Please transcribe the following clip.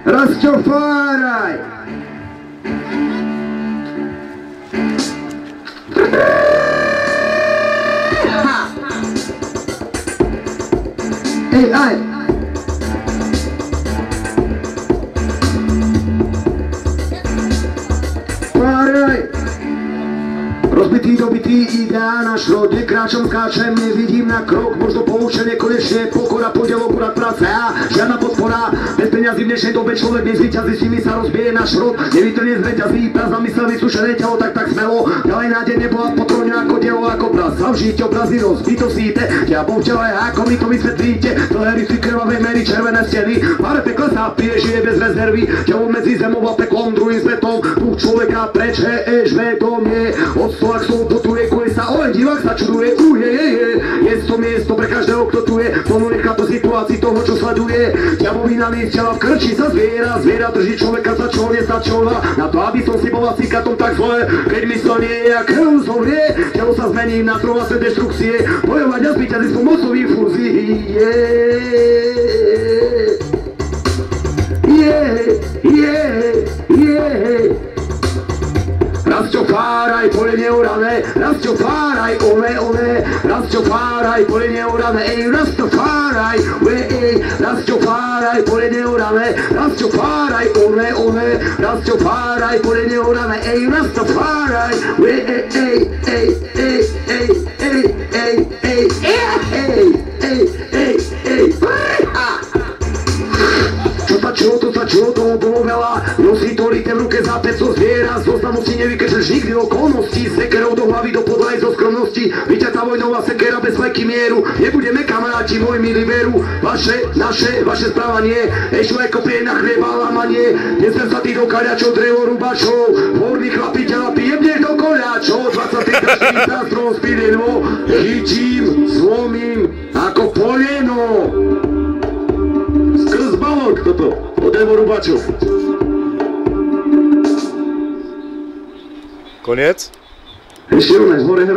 Rastafari! Ej, aj! Páraj! Rozbitý, dobitý, ideá na šrot, nekráčam, skáčem, nevidím na krok, možno poučenie, konečne pokora, podiel, akurát práce a žiadna podpora, bez peňazí v dnešnej dobe človek nezvíťazí, s nimi sa rozbije na šrot, nevytrnie z veťazí, prázdna mysel, vysúšené telo, tak smelo, ďalej nádej nebola potrovňa ako dielo, ako obraz, sám žite, obrazy rozbitosíte, diabol v tele, ako mi to vysvetlíte, dlhé rysy, krvavé mery, červené steny, pár pekle sa pije, žije bez rezervy, telo medzi zemou a peklom, druhým svetom, duch človeka preč, vedomie, od stolak som dotuje, kuje sa, oj, divák sa čuduje, je to miesto pre každého, kto tu je, plno nechápe situácii toho, čo sleduje, diabovina mi z tela v krči sa zviera drží človeka za čo nestačová, na to, aby som si bol cikatom tak zle, keď mysl nie je, jak krv zomrie, telo sa zmení na trvase deštrukcie, bojovať a zbyťazí s pomocou infúzií, Rastafari, pole neurané, Rastafari, ole, Rastafari, pole neurané, ej, Rastafari, Rastafari, pole neurané, Rastafari, ole, Rastafari, pole neurané, ej, Rastafari, čo toho bolo veľa, nosí to rite v ruke zápec zo zviera, zoznamu si nevykrčeš nikdy okolností, sekerou do hlavy, do podlahy zo skromnosti, vyťatá vojnová sekera bez vleky mieru, nebudeme kamaráti, môj milí veru, vaše správanie, ešte kopie na chlieba lámanie, nesmem sa ty do kaľačov, drevo rubačov, horný chlapi ťa jebneš do koľačov, 25 každý zástrom spíleno, chytím, zlomím, ako poleno. Skrz balok toto, od drevo rubačov. Koniec? Ešte u nás, hore